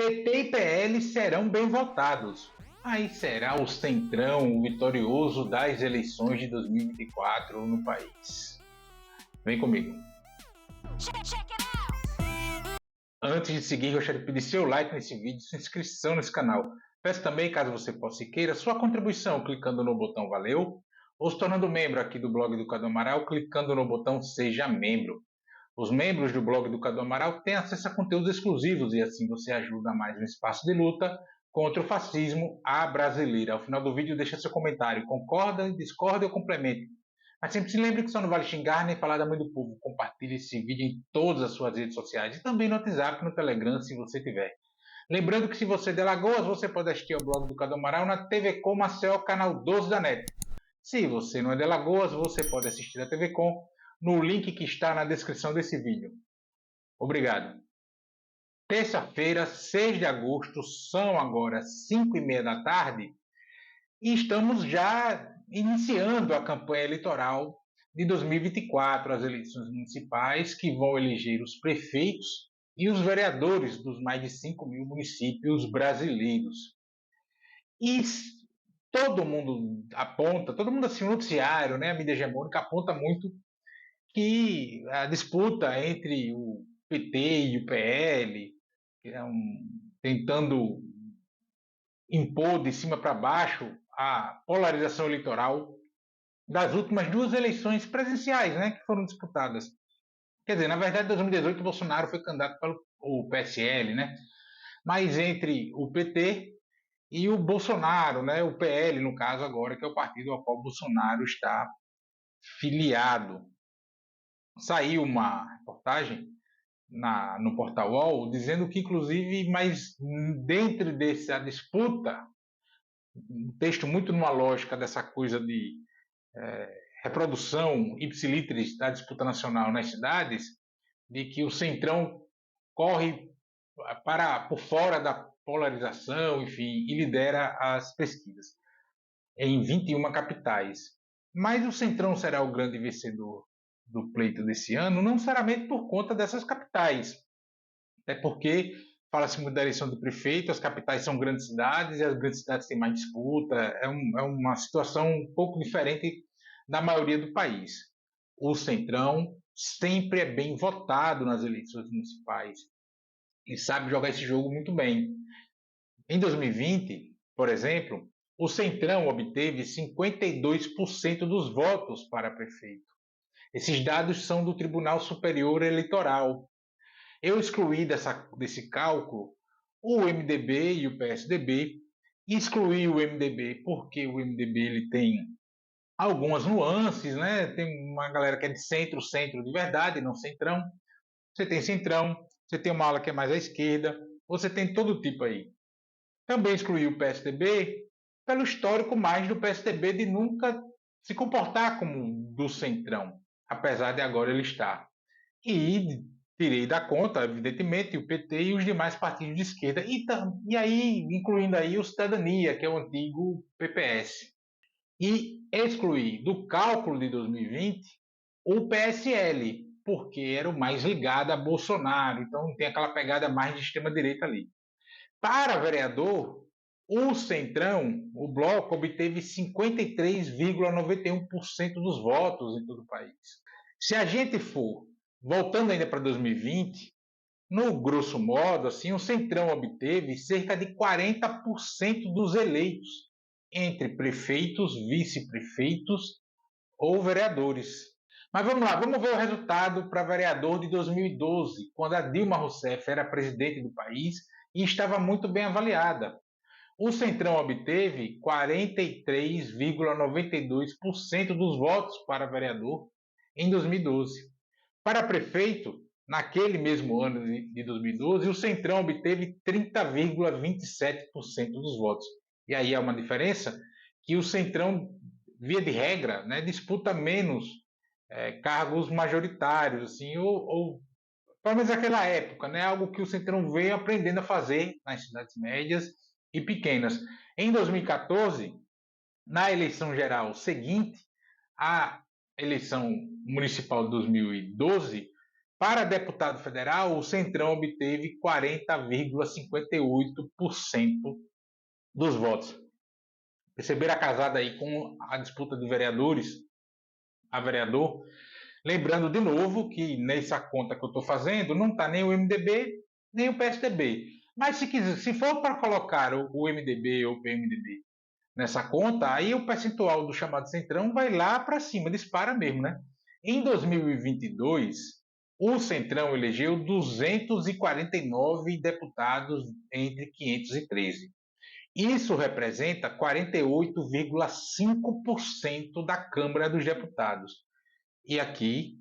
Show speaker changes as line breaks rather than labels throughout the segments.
PT e PL serão bem votados. Aí será o Centrão o vitorioso das eleições de 2024 no país. Vem comigo. Antes de seguir, gostaria de pedir seu like nesse vídeo, sua inscrição nesse canal. Peço também, caso você possa e queira, sua contribuição clicando no botão Valeu ou se tornando membro aqui do blog do Cadu Amaral clicando no botão Seja Membro. Os membros do blog do Cadu Amaral têm acesso a conteúdos exclusivos e assim você ajuda mais no espaço de luta contra o fascismo à brasileira. Ao final do vídeo deixa seu comentário, concorda, discorda ou complementa. Mas sempre se lembre que só não vale xingar nem falar da mãe do povo. Compartilhe esse vídeo em todas as suas redes sociais e também no WhatsApp e no Telegram se você tiver. Lembrando que se você é de Alagoas, você pode assistir ao blog do Cadu Amaral na TV Com Maceió, canal 12 da NET. Se você não é de Alagoas, você pode assistir a TV Com no link que está na descrição desse vídeo. Obrigado. Terça-feira, 6 de agosto, são agora 5h30 da tarde e estamos já iniciando a campanha eleitoral de 2024, as eleições municipais que vão eleger os prefeitos e os vereadores dos mais de 5.000 municípios brasileiros. E todo mundo aponta, todo mundo assim, o noticiário, né, a mídia hegemônica aponta muito que a disputa entre o PT e o PL, tentando impor de cima para baixo a polarização eleitoral das últimas duas eleições presidenciais, né, que foram disputadas. Quer dizer, na verdade, em 2018, Bolsonaro foi candidato pelo PSL, né? Mas entre o PT e o Bolsonaro, né, o PL, no caso agora, que é o partido ao qual Bolsonaro está filiado. Saiu uma reportagem no portal UOL dizendo que, inclusive, mas dentro dessa disputa, um texto muito numa lógica dessa coisa de reprodução ipsiliteris da disputa nacional nas cidades, de que o Centrão corre por fora da polarização, enfim, e lidera as pesquisas em 21 capitais. Mas o Centrão será o grande vencedor do pleito desse ano, não necessariamente por conta dessas capitais. Até porque fala-se muito da eleição do prefeito, as capitais são grandes cidades e as grandes cidades têm mais disputa, é uma situação um pouco diferente da maioria do país. O Centrão sempre é bem votado nas eleições municipais e sabe jogar esse jogo muito bem. Em 2020, por exemplo, o Centrão obteve 52% dos votos para prefeito. Esses dados são do Tribunal Superior Eleitoral. Eu excluí desse cálculo o MDB e o PSDB, e excluí o MDB porque o MDB ele tem algumas nuances, né? Tem uma galera que é de centro de verdade, não centrão. Você tem centrão, você tem uma ala que é mais à esquerda, você tem todo tipo aí. Também excluí o PSDB pelo histórico mais do PSDB de nunca se comportar como do centrão, apesar de agora ele estar. E tirei da conta, evidentemente, o PT e os demais partidos de esquerda, e aí incluindo aí o Cidadania, que é o antigo PPS. E excluí do cálculo de 2020 o PSL, porque era o mais ligado a Bolsonaro, então tem aquela pegada mais de extrema-direita ali. Para vereador, o Centrão, o Bloco, obteve 53,91% dos votos em todo o país. Se a gente for, voltando ainda para 2020, no grosso modo, assim, o Centrão obteve cerca de 40% dos eleitos, entre prefeitos, vice-prefeitos ou vereadores. Mas vamos lá, vamos ver o resultado para vereador de 2012, quando a Dilma Rousseff era presidente do país e estava muito bem avaliada. O Centrão obteve 43,92% dos votos para vereador em 2012. Para prefeito, naquele mesmo ano de 2012, o Centrão obteve 30,27% dos votos. E aí há uma diferença que o Centrão, via de regra, né, disputa menos cargos majoritários, assim, ou pelo menos naquela época, né, algo que o Centrão veio aprendendo a fazer nas cidades médias e pequenas. Em 2014, na eleição geral seguinte à eleição municipal de 2012, Para deputado federal, o Centrão obteve 40,58% dos votos. Perceberam a casada aí com a disputa de vereadores a vereador? Lembrando de novo que nessa conta que eu estou fazendo não está nem o MDB nem o PSDB. Mas se for para colocar o MDB ou o PMDB nessa conta, aí o percentual do chamado Centrão vai lá para cima, dispara mesmo, né? Em 2022, o Centrão elegeu 249 deputados entre 513. Isso representa 48,5% da Câmara dos Deputados. E aqui,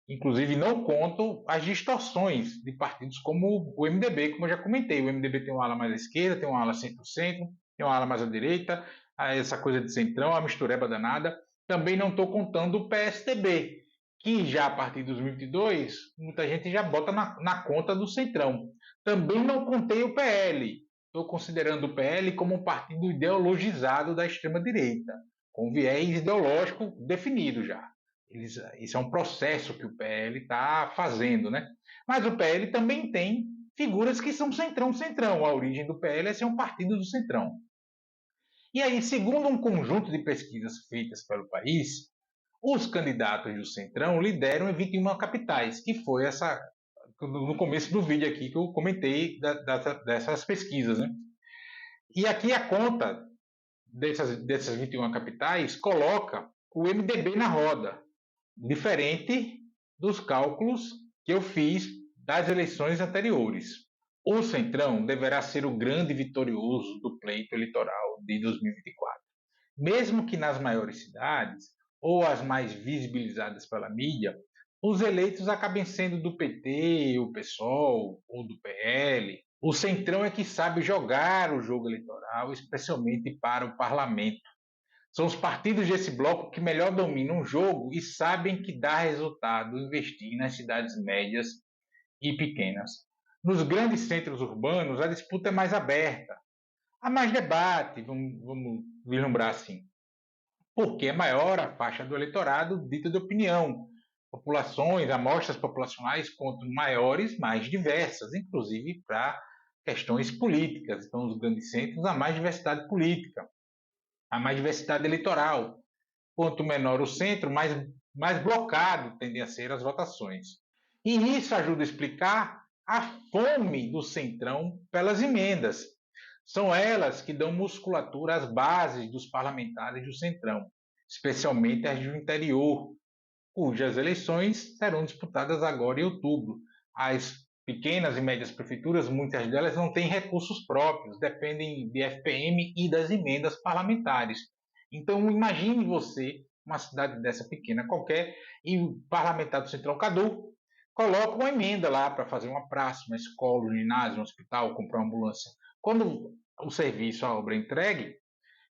inclusive, não conto as distorções de partidos como o MDB, como eu já comentei. O MDB tem uma ala mais à esquerda, tem uma ala centro-centro, tem uma ala mais à direita, essa coisa de centrão, a mistureba danada. Também não estou contando o PSDB, que já a partir de 2022, muita gente já bota na conta do centrão. Também não contei o PL. Estou considerando o PL como um partido ideologizado da extrema-direita, com viés ideológico definido já. Isso é um processo que o PL está fazendo, né? Mas o PL também tem figuras que são centrão. A origem do PL é ser um partido do centrão. E aí, segundo um conjunto de pesquisas feitas pelo país, os candidatos do centrão lideram em 21 capitais, que foi essa no começo do vídeo aqui que eu comentei dessas pesquisas, né? E aqui a conta dessas 21 capitais coloca o MDB na roda, diferente dos cálculos que eu fiz das eleições anteriores. O Centrão deverá ser o grande vitorioso do pleito eleitoral de 2024. Mesmo que nas maiores cidades, ou as mais visibilizadas pela mídia, os eleitos acabem sendo do PT, o PSOL ou do PL. O Centrão é que sabe jogar o jogo eleitoral, especialmente para o parlamento. São os partidos desse bloco que melhor dominam o jogo e sabem que dá resultado investir nas cidades médias e pequenas. Nos grandes centros urbanos, a disputa é mais aberta. Há mais debate, vamos vislumbrar assim, porque é maior a faixa do eleitorado dita de opinião. Populações, amostras populacionais quanto maiores, mais diversas, inclusive para questões políticas. Então, nos grandes centros, há mais diversidade política, há mais diversidade eleitoral. Quanto menor o centro, mais blocado tendem a ser as votações. E isso ajuda a explicar a fome do centrão pelas emendas. São elas que dão musculatura às bases dos parlamentares do centrão, especialmente as do interior, cujas eleições serão disputadas agora em outubro. As pequenas e médias prefeituras, muitas delas não têm recursos próprios, dependem de FPM e das emendas parlamentares. Então, imagine você, uma cidade dessa pequena qualquer, e o parlamentar do Centrão Cadu coloca uma emenda lá para fazer uma praça, uma escola, um ginásio, um hospital, comprar uma ambulância. Quando o serviço, a obra é entregue,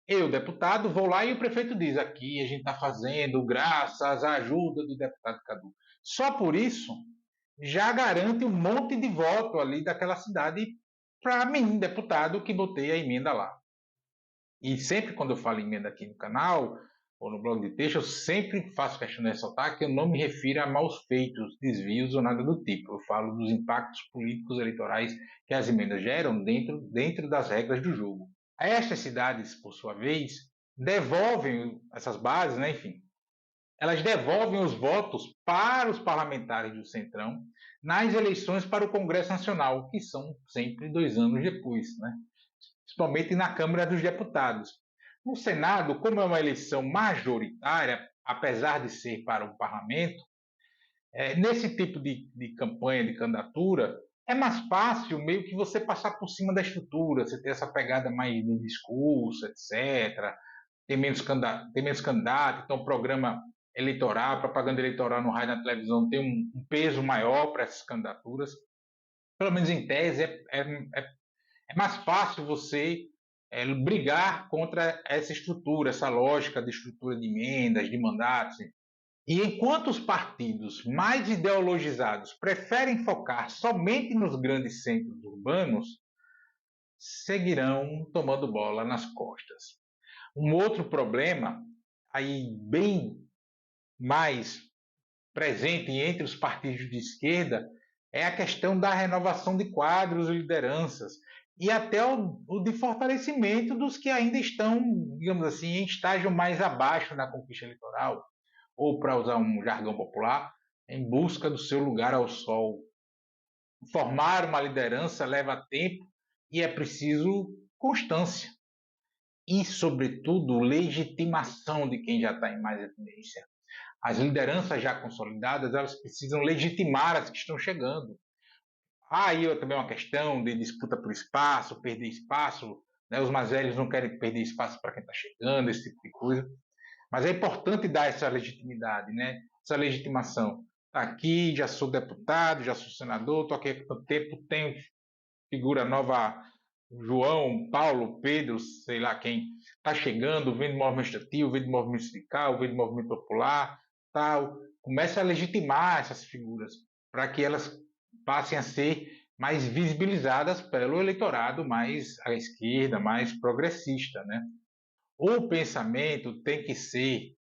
eu, deputado, vou lá e o prefeito diz: aqui a gente está fazendo graças à ajuda do deputado Cadu. Só por isso já garante um monte de voto ali daquela cidade para mim, deputado, que botei a emenda lá. E sempre quando eu falo emenda aqui no canal ou no blog de texto, eu sempre faço questão de ressaltar que eu não me refiro a maus feitos, desvios ou nada do tipo. Eu falo dos impactos políticos eleitorais que as emendas geram dentro das regras do jogo. Estas cidades, por sua vez, devolvem essas bases, né, enfim, elas devolvem os votos para os parlamentares do Centrão nas eleições para o Congresso Nacional, que são sempre 2 anos depois, né? Principalmente na Câmara dos Deputados. No Senado, como é uma eleição majoritária, apesar de ser para o parlamento, nesse tipo de campanha, de candidatura, é mais fácil meio que você passar por cima da estrutura, você ter essa pegada mais de discurso, etc. Tem menos candidato, então o programa eleitoral, propaganda eleitoral no rádio e na televisão tem um peso maior para essas candidaturas. Pelo menos em tese, é mais fácil você brigar contra essa estrutura, essa lógica de estrutura de emendas, de mandatos. E enquanto os partidos mais ideologizados preferem focar somente nos grandes centros urbanos, seguirão tomando bola nas costas. Um outro problema, aí bem mais presente entre os partidos de esquerda é a questão da renovação de quadros e lideranças, e até o de fortalecimento dos que ainda estão, digamos assim, em estágio mais abaixo na conquista eleitoral, ou, para usar um jargão popular, em busca do seu lugar ao sol. Formar uma liderança leva tempo e é preciso constância. E, sobretudo, legitimação de quem já está em mais evidência. As lideranças já consolidadas, elas precisam legitimar as que estão chegando. Aí também uma questão de disputa por espaço, perder espaço, né? Os mais velhos não querem perder espaço para quem está chegando, esse tipo de coisa. Mas é importante dar essa legitimidade, né? Essa legitimação. Aqui já sou deputado, já sou senador, estou aqui há tanto tempo, tenho figura nova, João, Paulo, Pedro, sei lá quem, está chegando, vem do movimento estudantil, vem do movimento sindical, vem do movimento popular, tal. Começa a legitimar essas figuras para que elas passem a ser mais visibilizadas pelo eleitorado mais à esquerda, mais progressista, né? O pensamento tem que ser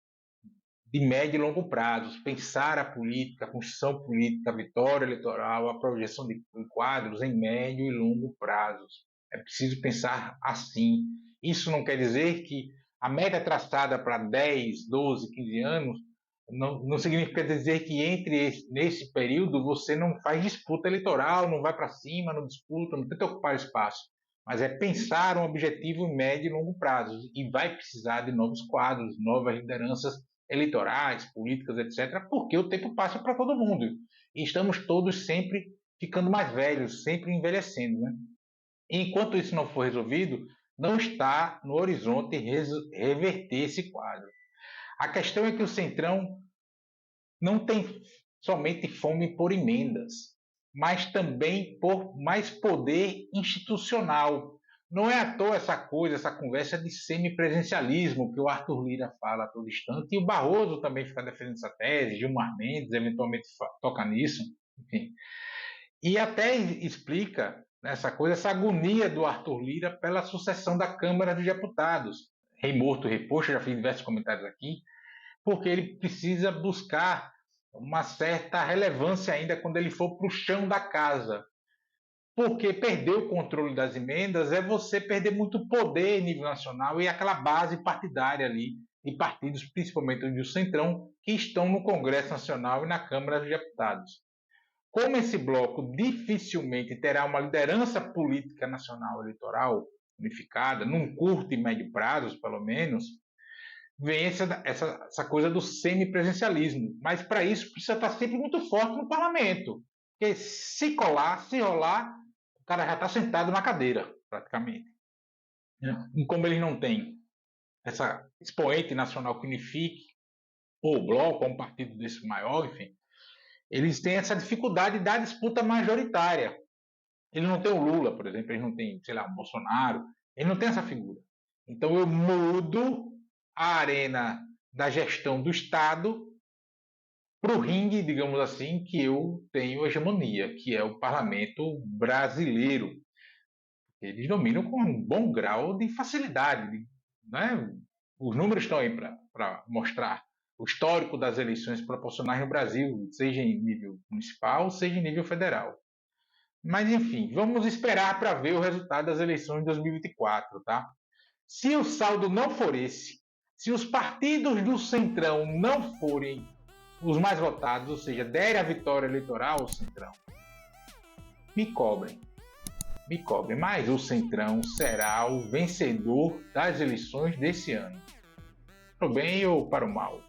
de médio e longo prazo, pensar a política, a construção política, a vitória eleitoral, a projeção de quadros em médio e longo prazos. É preciso pensar assim. Isso não quer dizer que a meta traçada para 10, 12, 15 anos não significa dizer que nesse período você não faz disputa eleitoral, não vai para cima, não disputa, não tenta ocupar espaço. Mas é pensar um objetivo em médio e longo prazo. E vai precisar de novos quadros, novas lideranças eleitorais, políticas, etc., porque o tempo passa para todo mundo. E estamos todos sempre ficando mais velhos, sempre envelhecendo, né? E enquanto isso não for resolvido, não está no horizonte reverter esse quadro. A questão é que o Centrão não tem somente fome por emendas, mas também por mais poder institucional. Não é à toa essa conversa de semipresencialismo que o Arthur Lira fala a todo instante, e o Barroso também fica defendendo essa tese, Gilmar Mendes eventualmente toca nisso, enfim. E até explica essa agonia do Arthur Lira pela sucessão da Câmara dos Deputados. Rei morto, rei posto, já fiz diversos comentários aqui, porque ele precisa buscar uma certa relevância ainda quando ele for para o chão da casa. Porque perder o controle das emendas é você perder muito poder em nível nacional e aquela base partidária ali de partidos, principalmente do Centrão, que estão no Congresso Nacional e na Câmara dos Deputados. Como esse bloco dificilmente terá uma liderança política nacional eleitoral unificada, num curto e médio prazo, pelo menos, vem essa coisa do semipresencialismo. Mas para isso precisa estar sempre muito forte no parlamento. Porque se colar, se rolar, o cara já está sentado na cadeira, praticamente. E como ele não tem essa expoente nacional que unifique, ou o bloco, ou um partido desse maior, enfim, eles têm essa dificuldade da disputa majoritária. Ele não tem o Lula, por exemplo, ele não tem, sei lá, o Bolsonaro, ele não tem essa figura. Então eu mudo a arena da gestão do Estado para o ringue, digamos assim, que eu tenho hegemonia, que é o parlamento brasileiro. Eles dominam com um bom grau de facilidade, né? Os números estão aí para mostrar o histórico das eleições proporcionais no Brasil, seja em nível municipal, seja em nível federal. Mas, enfim, vamos esperar para ver o resultado das eleições de 2024, tá? Se o saldo não for esse, se os partidos do Centrão não forem os mais votados, ou seja, derem a vitória eleitoral ao Centrão, me cobrem. Mas o Centrão será o vencedor das eleições desse ano. Para o bem ou para o mal?